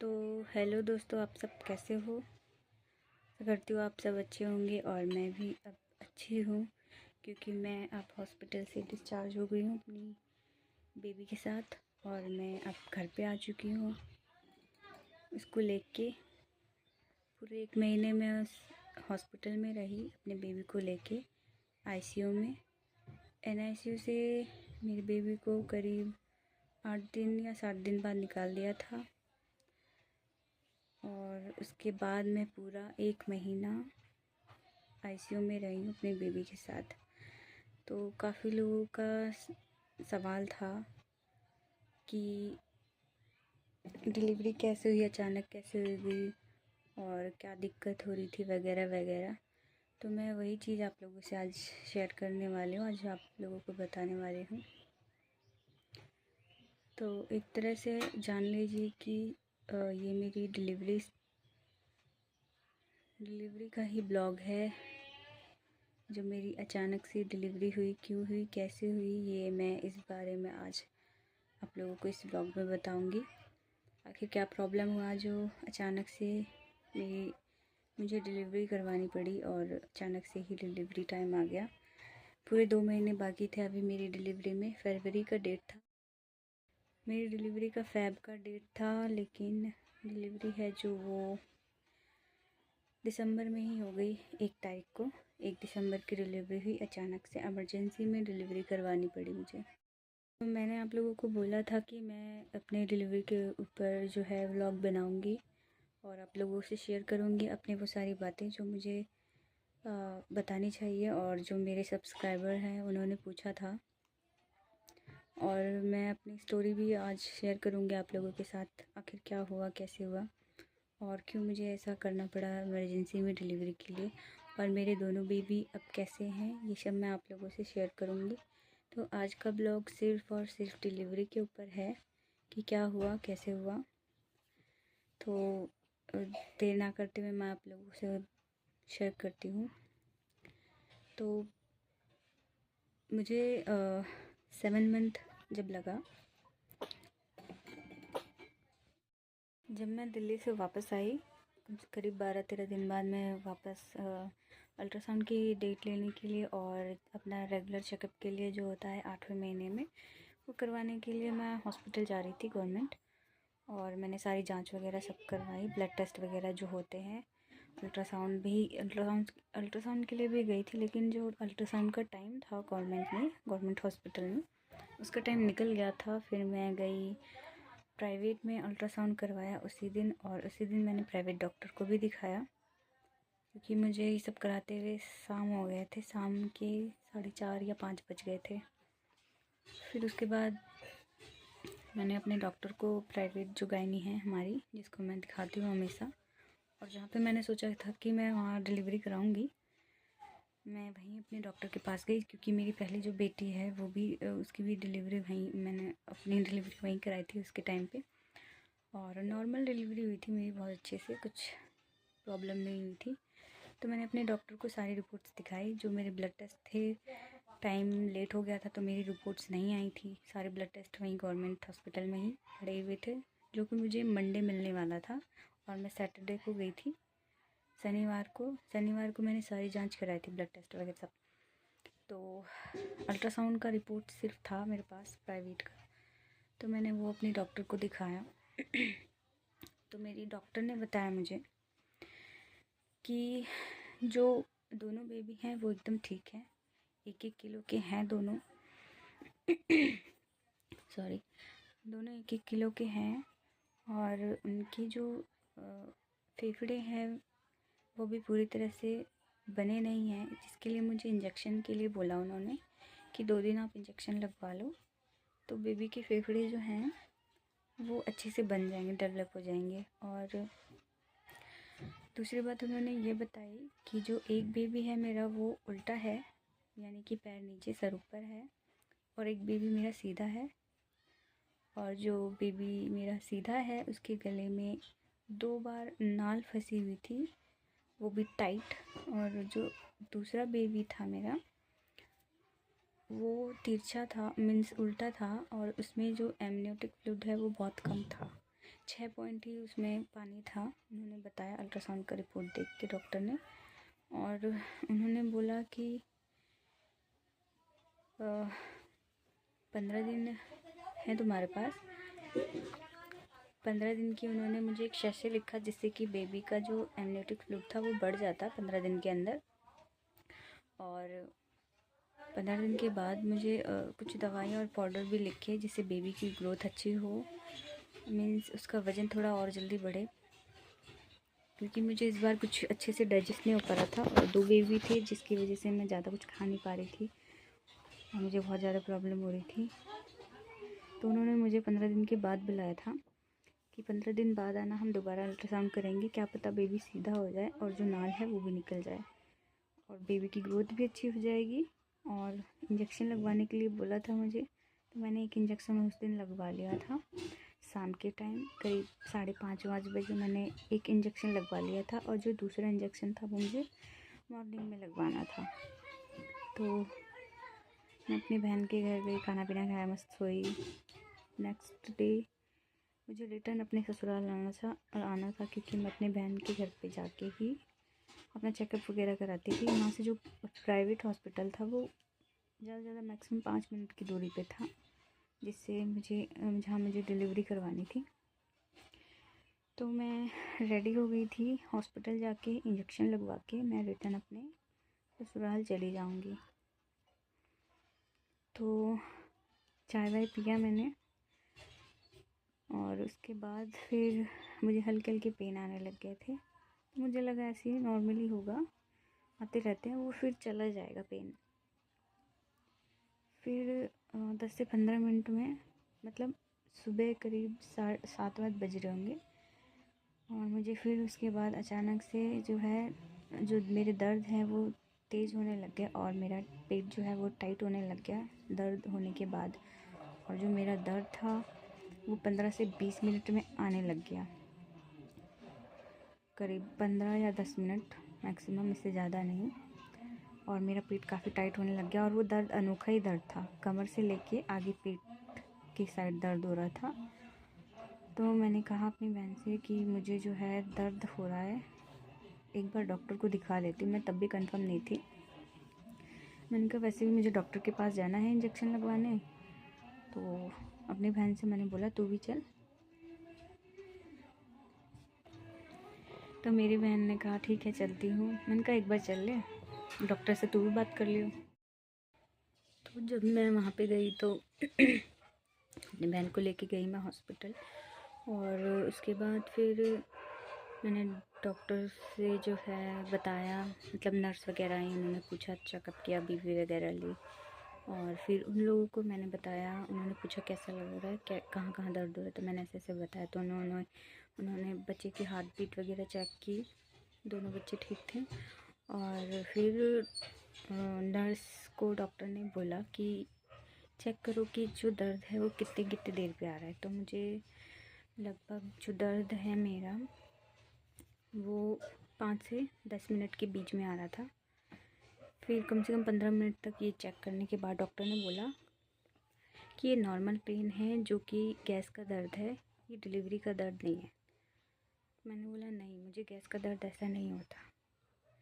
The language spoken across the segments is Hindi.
तो हेलो दोस्तों, आप सब कैसे हो। आशा करती हूँ आप सब अच्छे होंगे और मैं भी अब अच्छी हूँ, क्योंकि मैं अब हॉस्पिटल से डिस्चार्ज हो गई हूँ अपनी बेबी के साथ। और मैं अब घर पे आ चुकी हूँ। इसको लेके पूरे 1 महीने में उस हॉस्पिटल में रही अपने बेबी को लेके आईसीयू में। एनआईसीयू से मेरी बेबी को करीब 8 दिन या 7 दिन बाद निकाल दिया था। और उसके बाद मैं पूरा 1 महीना आईसीयू में रही हूँ अपने बेबी के साथ। तो काफ़ी लोगों का सवाल था कि डिलीवरी कैसे हुई, अचानक कैसे हो गई और क्या दिक्कत हो रही थी वगैरह वगैरह। तो मैं वही चीज़ आप लोगों से आज शेयर करने वाली हूँ, आज आप लोगों को बताने वाली हूँ। तो एक तरह से जान लीजिए कि ये मेरी डिलीवरी का ही ब्लॉग है। जो मेरी अचानक से डिलीवरी हुई, क्यों हुई, कैसे हुई, ये मैं इस बारे में आज आप लोगों को इस ब्लॉग में बताऊंगी। आखिर क्या प्रॉब्लम हुआ जो अचानक से मुझे डिलीवरी करवानी पड़ी और अचानक से ही डिलीवरी टाइम आ गया। पूरे 2 महीने बाकी थे अभी मेरी डिलीवरी में। फरवरी का डेट था मेरी डिलीवरी का, फ़ेब का डेट था, लेकिन डिलीवरी है जो वो दिसंबर में ही हो गई। 1 तारीख को 1 दिसंबर की डिलीवरी हुई। अचानक से इमरजेंसी में डिलीवरी करवानी पड़ी मुझे। तो मैंने आप लोगों को बोला था कि मैं अपने डिलीवरी के ऊपर जो है व्लॉग बनाऊंगी और आप लोगों से शेयर करूंगी अपनी वो सारी बातें जो मुझे बतानी चाहिए और जो मेरे सब्सक्राइबर हैं उन्होंने पूछा था। और मैं अपनी स्टोरी भी आज शेयर करूंगी आप लोगों के साथ, आखिर क्या हुआ, कैसे हुआ और क्यों मुझे ऐसा करना पड़ा इमरजेंसी में डिलीवरी के लिए। और मेरे दोनों बेबी अब कैसे हैं, ये सब मैं आप लोगों से शेयर करूँगी। तो आज का ब्लॉग सिर्फ़ और सिर्फ डिलीवरी के ऊपर है कि क्या हुआ, कैसे हुआ। तो देर ना करते हुए मैं आप लोगों से शेयर करती हूँ। तो मुझे 7 मंथ जब लगा, जब मैं दिल्ली से वापस आई, करीब 12-13 दिन बाद मैं वापस अल्ट्रासाउंड की डेट लेने के लिए और अपना रेगुलर चेकअप के लिए जो होता है 8वें महीने में, वो करवाने के लिए मैं हॉस्पिटल जा रही थी गवर्नमेंट। और मैंने सारी जांच वगैरह सब करवाई, ब्लड टेस्ट वगैरह जो होते हैं। अल्ट्रासाउंड के लिए भी गई थी, लेकिन जो अल्ट्रासाउंड का टाइम था गवर्नमेंट हॉस्पिटल में, उसका टाइम निकल गया था। फिर मैं गई प्राइवेट में, अल्ट्रासाउंड करवाया उसी दिन। और उसी दिन मैंने प्राइवेट डॉक्टर को भी दिखाया, क्योंकि मुझे ये सब कराते हुए शाम हो गए थे, शाम के 4:30 या 5 बज गए थे। फिर उसके बाद मैंने अपने डॉक्टर को, प्राइवेट जो गायनी है हमारी, जिसको मैं दिखाती हूँ हमेशा और जहाँ पे मैंने सोचा था कि मैं वहाँ डिलीवरी कराऊँगी, मैं वहीं अपने डॉक्टर के पास गई। क्योंकि मेरी पहली जो बेटी है वो भी उसकी भी डिलीवरी वहीं, मैंने अपनी डिलीवरी वहीं कराई थी उसके टाइम पे। और नॉर्मल डिलीवरी हुई थी मेरी, बहुत अच्छे से, कुछ प्रॉब्लम नहीं हुई थी। तो मैंने अपने डॉक्टर को सारी रिपोर्ट्स दिखाई। जो मेरे ब्लड टेस्ट थे, टाइम लेट हो गया था तो मेरी रिपोर्ट्स नहीं आई थी। सारे ब्लड टेस्ट वहीं गवर्नमेंट हॉस्पिटल में ही पड़े हुए थे, जो कि मुझे मंडे मिलने वाला था। और मैं सैटरडे को गई थी। शनिवार को मैंने सारी जांच कराई थी, ब्लड टेस्ट वगैरह सब। तो अल्ट्रासाउंड का रिपोर्ट सिर्फ था मेरे पास, प्राइवेट का। तो मैंने वो अपने डॉक्टर को दिखाया। तो मेरी डॉक्टर ने बताया मुझे कि जो दोनों बेबी हैं वो एकदम ठीक हैं, 1-1 किलो के हैं दोनों। सॉरी, दोनों 1-1 किलो के हैं। और उनकी जो फेफड़े हैं वो भी पूरी तरह से बने नहीं हैं, जिसके लिए मुझे इंजेक्शन के लिए बोला उन्होंने कि 2 दिन आप इंजेक्शन लगवा लो, तो बेबी के फेफड़े जो हैं वो अच्छे से बन जाएंगे, डेवलप हो जाएंगे। और दूसरी बात उन्होंने ये बताई कि जो एक बेबी है मेरा वो उल्टा है, यानी कि पैर नीचे सर ऊपर है, और एक बेबी मेरा सीधा है। और जो बेबी मेरा सीधा है उसके गले में 2 बार नाल फंसी हुई थी, वो भी टाइट। और जो दूसरा बेबी था मेरा, वो तिरछा था, मीन्स उल्टा था, और उसमें जो एमनियोटिक फ्लूइड है वो बहुत कम था, 6 पॉइंट ही उसमें पानी था, उन्होंने बताया अल्ट्रासाउंड का रिपोर्ट देख के डॉक्टर ने। और उन्होंने बोला कि 15 दिन है तुम्हारे पास। 15 दिन की उन्होंने मुझे एक शैसे लिखा, जिससे कि बेबी का जो एमनियोटिक फ्लूइड था वो बढ़ जाता 15 दिन के अंदर। और 15 दिन के बाद मुझे कुछ दवाइयाँ और पाउडर भी लिखे, जिससे बेबी की ग्रोथ अच्छी हो, मीन्स उसका वज़न थोड़ा और जल्दी बढ़े, क्योंकि मुझे इस बार कुछ अच्छे से डाइजेस्ट नहीं हो पा रहा था और 2 बेबी थे, जिसकी वजह से मैं ज़्यादा कुछ खा नहीं पा रही थी और मुझे बहुत ज़्यादा प्रॉब्लम हो रही थी। तो उन्होंने मुझे 15 दिन के बाद बुलाया था कि 15 दिन बाद आना, हम दोबारा अल्ट्रासाउंड करेंगे, क्या पता बेबी सीधा हो जाए और जो नाल है वो भी निकल जाए और बेबी की ग्रोथ भी अच्छी हो जाएगी। और इंजेक्शन लगवाने के लिए बोला था मुझे, तो मैंने एक इंजेक्शन उस दिन लगवा लिया था। शाम के टाइम करीब 5:30 बजे मैंने एक इंजेक्शन लगवा लिया था और जो दूसरा इंजेक्शन था वो मुझे मॉर्निंग में लगवाना था। तो मैं अपनी बहन के घर गई, खाना पीना खाया, मस्त सोई। नेक्स्ट डे मुझे रिटर्न अपने ससुराल आना था क्योंकि मैं अपने बहन के घर पे जाके ही अपना चेकअप वगैरह कराती थी। वहाँ से जो प्राइवेट हॉस्पिटल था वो ज़्यादा से ज़्यादा मैक्सिमम 5 मिनट की दूरी पे था, जिससे जहाँ मुझे डिलीवरी करवानी थी। तो मैं रेडी हो गई थी, हॉस्पिटल जाके इंजेक्शन लगवा के मैं रिटर्न अपने ससुराल चली जाऊंगी। तो चाय वाय पिया मैंने और उसके बाद फिर मुझे हल्के हल्के पेन आने लग गए थे। तो मुझे लगा ऐसे ही नॉर्मली होगा, आते रहते हैं, वो फिर चला जाएगा पेन। फिर 10 से 15 मिनट में, मतलब सुबह करीब 7:30 बज रहे होंगे, और मुझे फिर उसके बाद अचानक से जो मेरे दर्द है वो तेज़ होने लग गया और मेरा पेट जो है वो टाइट होने लग गया दर्द होने के बाद। और जो मेरा दर्द था वो 15 से 20 मिनट में आने लग गया, करीब 15 या 10 मिनट मैक्सिमम, इससे ज़्यादा नहीं। और मेरा पेट काफ़ी टाइट होने लग गया और वो दर्द अनोखा ही दर्द था, कमर से लेके आगे पेट की साइड दर्द हो रहा था। तो मैंने कहा अपनी बहन से कि मुझे जो है दर्द हो रहा है, एक बार डॉक्टर को दिखा लेती हूँ। मैं तब भी कंफर्म नहीं थी। मैंने कहा वैसे भी मुझे डॉक्टर के पास जाना है इंजेक्शन लगवाने, तो अपनी बहन से मैंने बोला तू भी चल। तो मेरी बहन ने कहा ठीक है चलती हूँ। मैंने कहा एक बार चल ले, डॉक्टर से तू भी बात कर लियो। तो जब मैं वहाँ पे गई तो अपनी बहन को लेके गई मैं हॉस्पिटल, और उसके बाद फिर मैंने डॉक्टर से जो है बताया, मतलब नर्स वगैरह आई, उन्होंने पूछा, चेकअप किया, बीपी वगैरह ली, और फिर उन लोगों को मैंने बताया। उन्होंने पूछा कैसा लग रहा है, क्या कहाँ कहाँ दर्द हो रहा है, तो मैंने ऐसे ऐसे बताया। तो उन्होंने बच्चे की हार्ट बीट वगैरह चेक की, दोनों बच्चे ठीक थे। और फिर नर्स को डॉक्टर ने बोला कि चेक करो कि जो दर्द है वो कितने कितने देर पे आ रहा है। तो मुझे लगभग जो दर्द है मेरा वो 5 से 10 मिनट के बीच में आ रहा था। फिर कम से कम 15 मिनट तक ये चेक करने के बाद डॉक्टर ने बोला कि ये नॉर्मल पेन है, जो कि गैस का दर्द है, ये डिलीवरी का दर्द नहीं है। मैंने बोला नहीं, मुझे गैस का दर्द ऐसा नहीं होता,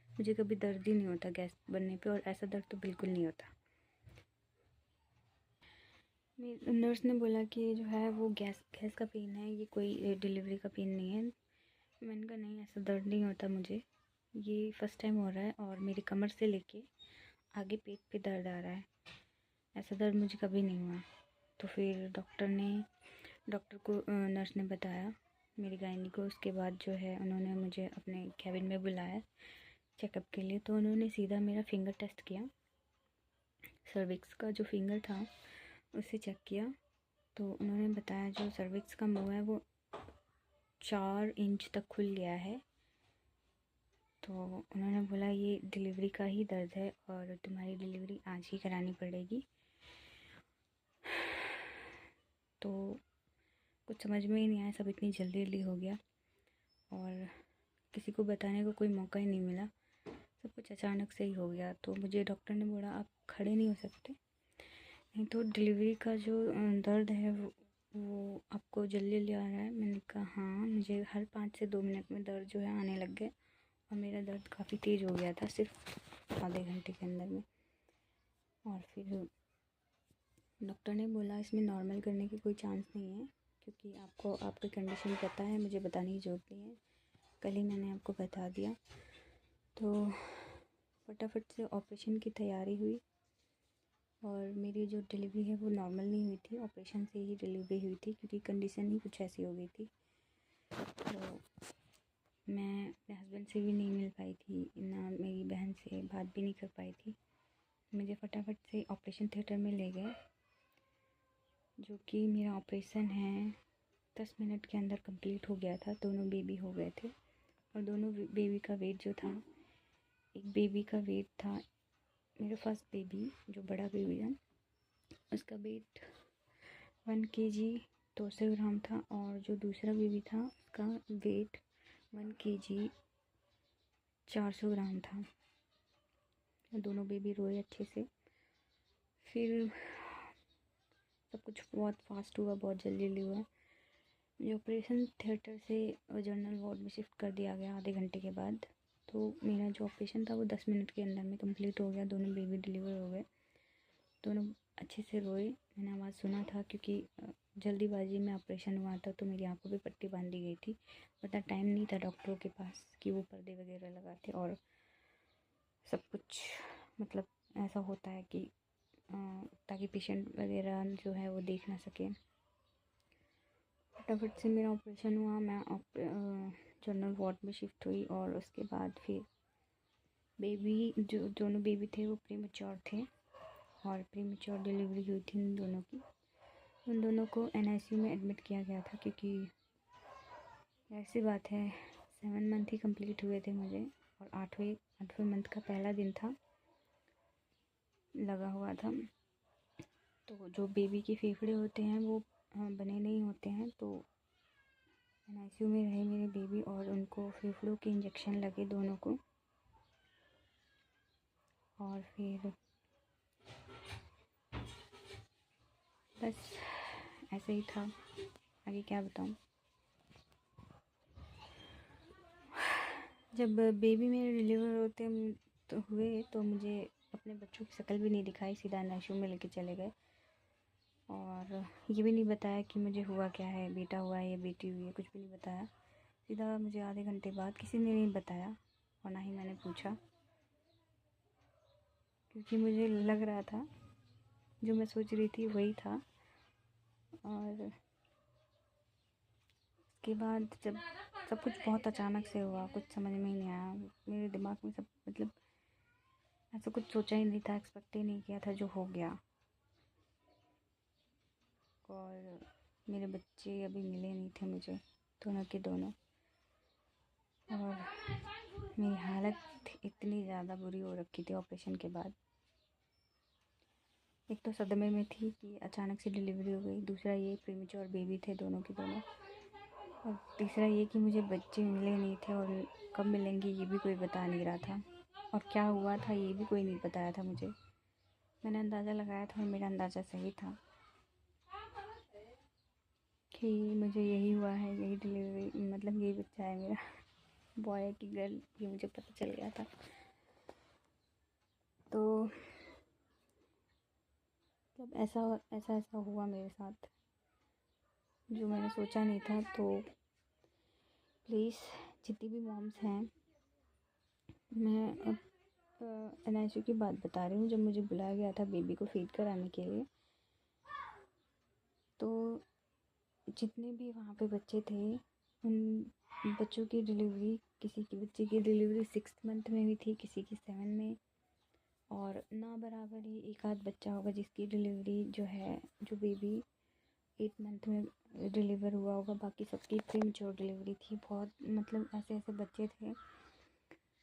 मुझे कभी दर्द ही नहीं होता गैस बनने पे, और ऐसा दर्द तो बिल्कुल नहीं होता। नर्स ने बोला कि जो है वो गैस का पेन है, ये कोई डिलीवरी का पेन नहीं है। मैंने कहा नहीं, ऐसा दर्द नहीं होता मुझे, ये फ़र्स्ट टाइम हो रहा है और मेरी कमर से लेके आगे पेट पे दर्द आ रहा है, ऐसा दर्द मुझे कभी नहीं हुआ। तो फिर डॉक्टर को नर्स ने बताया मेरी गायनी को। उसके बाद जो है उन्होंने मुझे अपने कैबिन में बुलाया चेकअप के लिए। तो उन्होंने सीधा मेरा फिंगर टेस्ट किया, सर्विक्स का जो फिंगर था उसे चेक किया। तो उन्होंने बताया जो सर्विक्स का मुँह है वो 4 इंच तक खुल गया है। तो उन्होंने बोला ये डिलीवरी का ही दर्द है और तुम्हारी डिलीवरी आज ही करानी पड़ेगी। तो कुछ समझ में ही नहीं आया, सब इतनी जल्दी जल्दी हो गया और किसी को बताने को कोई मौका ही नहीं मिला, सब कुछ अचानक से ही हो गया। तो मुझे डॉक्टर ने बोला आप खड़े नहीं हो सकते, नहीं तो डिलीवरी का जो दर्द है वो वो आपको जल्दी जल्दी आ रहा है? मैंने कहा हाँ, मुझे हर 5 से 2 मिनट में दर्द जो है आने लग गए और मेरा दर्द काफ़ी तेज़ हो गया था सिर्फ आधे घंटे के अंदर में। और फिर डॉक्टर ने बोला इसमें नॉर्मल करने की कोई चांस नहीं है, क्योंकि आपको आपकी कंडीशन पता है, मुझे बताने की ज़रूरत नहीं है, कल ही मैंने आपको बता दिया। तो फटाफट से ऑपरेशन की तैयारी हुई और मेरी जो डिलीवरी है वो नॉर्मल नहीं हुई थी, ऑपरेशन से ही डिलीवरी हुई थी, क्योंकि कंडीशन ही कुछ ऐसी हो गई थी। तो मैं अपने हस्बैंड से भी नहीं मिल पाई थी, ना मेरी बहन से बात भी नहीं कर पाई थी। मुझे फटाफट से ऑपरेशन थिएटर में ले गए, जो कि मेरा ऑपरेशन है 10 मिनट के अंदर कंप्लीट हो गया था। दोनों बेबी हो गए थे और दोनों बेबी का वेट जो था, एक बेबी का वेट था, मेरा फर्स्ट बेबी जो बड़ा बेबी है उसका वेट 1 kg 200 ग्राम था, और जो दूसरा बेबी था उसका वेट 1 kg 400 ग्राम था। दोनों बेबी रोए अच्छे से। फिर सब कुछ बहुत फास्ट हुआ, बहुत जल्दी जल्दी हुआ। मुझे ऑपरेशन थिएटर से जनरल वार्ड में शिफ्ट कर दिया गया आधे घंटे के बाद। तो मेरा जो ऑपरेशन था वो 10 मिनट के अंदर में कंप्लीट हो गया। दोनों बेबी डिलीवर हो गए, दोनों अच्छे से रोए। मैंने आवाज़ सुना था, क्योंकि जल्दीबाजी में ऑपरेशन हुआ था तो मेरी आंखों पे पट्टी बांध दी गई थी। उतना टाइम नहीं था डॉक्टरों के पास कि वो पर्दे वगैरह लगाते और सब कुछ, मतलब ऐसा होता है कि ताकि पेशेंट वगैरह जो है वो देख ना सके। फटाफट से मेरा ऑपरेशन हुआ, मैं जनरल वार्ड में शिफ्ट हुई और उसके बाद फिर बेबी जो दोनों बेबी थे वो प्रीमेच्योर थे और प्रीमेच्योर डिलीवरी हुई थी उन दोनों की। उन दोनों को NICU में एडमिट किया गया था, क्योंकि ऐसी बात है 7 मंथ ही कंप्लीट हुए थे मुझे और आठवें मंथ का पहला दिन था, लगा हुआ था। तो जो बेबी के फेफड़े होते हैं वो बने नहीं होते हैं, तो NICU में रहे मेरे बेबी और उनको फेफड़ों के इंजेक्शन लगे दोनों को। और फिर बस ऐसे ही था, आगे क्या बताऊँ। जब बेबी मेरे डिलीवर होते तो हुए तो मुझे अपने बच्चों की शक्ल भी नहीं दिखाई, सीधा NICU में लेके चले गए और ये भी नहीं बताया कि मुझे हुआ क्या है, बेटा हुआ है या बेटी हुई है, कुछ भी नहीं बताया। सीधा मुझे आधे घंटे बाद, किसी ने नहीं बताया और ना ही मैंने पूछा, क्योंकि मुझे लग रहा था जो मैं सोच रही थी वही था। और उसके बाद जब सब कुछ बहुत अचानक से हुआ, कुछ समझ में ही नहीं आया मेरे दिमाग में, सब मतलब ऐसा कुछ सोचा ही नहीं था, एक्सपेक्ट ही नहीं किया था जो हो गया। और मेरे बच्चे अभी मिले नहीं थे मुझे, दोनों के दोनों। और मेरी हालत इतनी ज़्यादा बुरी हो रखी थी ऑपरेशन के बाद। एक तो सदमे में थी कि अचानक से डिलीवरी हो गई, दूसरा ये प्रीमेच्योर बेबी थे दोनों के दोनों, और तीसरा ये कि मुझे बच्चे मिले नहीं थे और कब मिलेंगे ये भी कोई बता नहीं रहा था, और क्या हुआ था ये भी कोई नहीं बताया था मुझे। मैंने अंदाज़ा लगाया था और मेरा अंदाज़ा सही था कि मुझे यही हुआ है, यही डिलीवरी, मतलब यही बच्चा है मेरा, बॉय है कि गर्ल, ये मुझे पता चल गया था। तो जब ऐसा हुआ मेरे साथ जो मैंने सोचा नहीं था, तो प्लीज़ जितनी भी मॉम्स हैं, मैं अब NICU की बात बता रही हूँ। जब मुझे बुलाया गया था बेबी को फीड कराने के लिए, तो जितने भी वहाँ पे बच्चे थे उन बच्चों की डिलीवरी, किसी की बच्चे की डिलीवरी 6th मंथ में हुई थी, किसी की 7 में, और ना बराबर ही एक आध बच्चा होगा जिसकी डिलीवरी जो है, जो बेबी 8 मंथ में डिलीवर हुआ होगा, बाकी सबकी प्रीमेच्योर डिलीवरी थी। बहुत मतलब ऐसे ऐसे बच्चे थे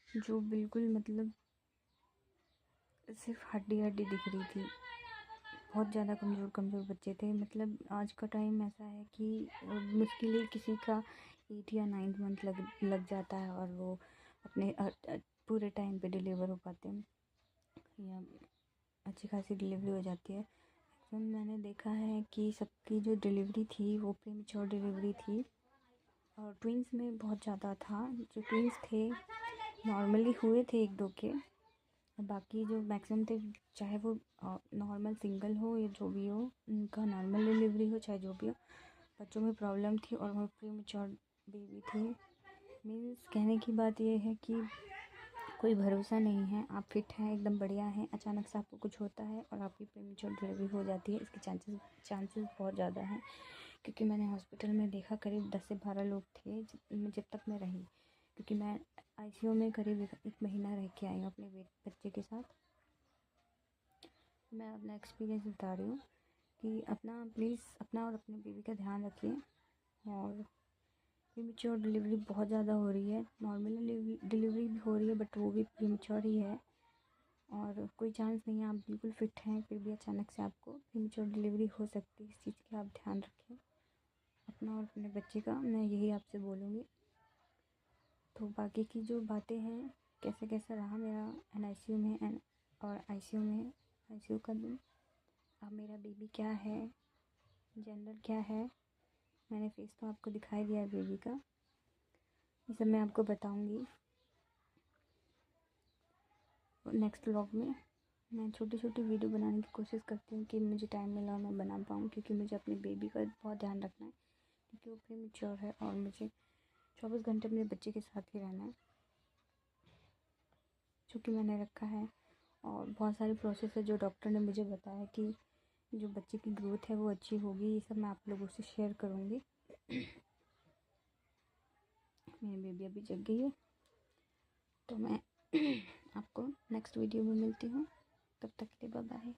जो बिल्कुल मतलब सिर्फ हड्डी हड्डी दिख रही थी, बहुत ज़्यादा कमज़ोर बच्चे थे। मतलब आज का टाइम ऐसा है कि मुश्किल ही किसी का 8 या 9 मंथ लग जाता है और वो अपने पूरे टाइम पे डिलीवर हो पाते हैं या अच्छी खासी डिलीवरी हो जाती है। मैक्सिमम मैंने देखा है कि सबकी जो डिलीवरी थी वो प्रीमेच्योर डिलीवरी थी, और ट्विंस में बहुत ज़्यादा था। जो ट्विंस थे नॉर्मली हुए थे 1-2 के, और बाकी जो मैक्सिमम थे, चाहे वो नॉर्मल सिंगल हो या जो भी हो, उनका नॉर्मल डिलीवरी हो चाहे जो भी हो, बच्चों में प्रॉब्लम थी और वो प्रीमेच्योर बेबी थे। मीन्स कहने की बात ये है कि कोई भरोसा नहीं है, आप फिट हैं, एकदम बढ़िया हैं, अचानक से आपको कुछ होता है और आपकी प्रीमेच्योर डिलीवरी हो जाती है। इसके चांसेस बहुत ज़्यादा हैं, क्योंकि मैंने हॉस्पिटल में देखा करीब 10 से 12 लोग थे जब तक मैं रही, क्योंकि मैं आईसीयू में करीब 1 महीना रह के आई हूँ अपने बच्चे के साथ। मैं अपना एक्सपीरियंस बता रही हूँ कि प्लीज़ अपना और अपने बेबी का ध्यान रखिए। और प्रीमेच्योर डिलीवरी बहुत ज़्यादा हो रही है, नॉर्मल डिलीवरी भी हो रही है, बट वो भी प्रीमेच्योर ही है, और कोई चांस नहीं है, आप बिल्कुल फिट हैं, फिर भी अचानक से आपको प्रीमेच्योर डिलीवरी हो सकती है। इस चीज़ का आप ध्यान रखें अपना और अपने बच्चे का, मैं यही आपसे बोलूँगी। तो बाकी की जो बातें हैं, कैसे कैसे रहा मेरा NICU में और आईसीयू का दिन, अब मेरा बेबी क्या है, जेंडर क्या है, मैंने फेस तो आपको दिखाई दिया है बेबी का, ये सब मैं आपको बताऊंगी नेक्स्ट व्लॉग में। मैं छोटी छोटी वीडियो बनाने की कोशिश करती हूँ कि मुझे टाइम मिला और मैं बना पाऊँ, क्योंकि मुझे अपने बेबी का बहुत ध्यान रखना है, क्योंकि वो प्रीमेच्योर है और मुझे 24 घंटे अपने बच्चे के साथ ही रहना है, जो कि मैंने रखा है। और बहुत सारे प्रोसेस है जो डॉक्टर ने मुझे बताया कि जो बच्चे की ग्रोथ है वो अच्छी होगी, ये सब मैं आप लोगों से शेयर करूँगी। मेरी बेबी अभी जग गई है, तो मैं आपको नेक्स्ट वीडियो में मिलती हूँ, तब तक के लिए बाय बाय।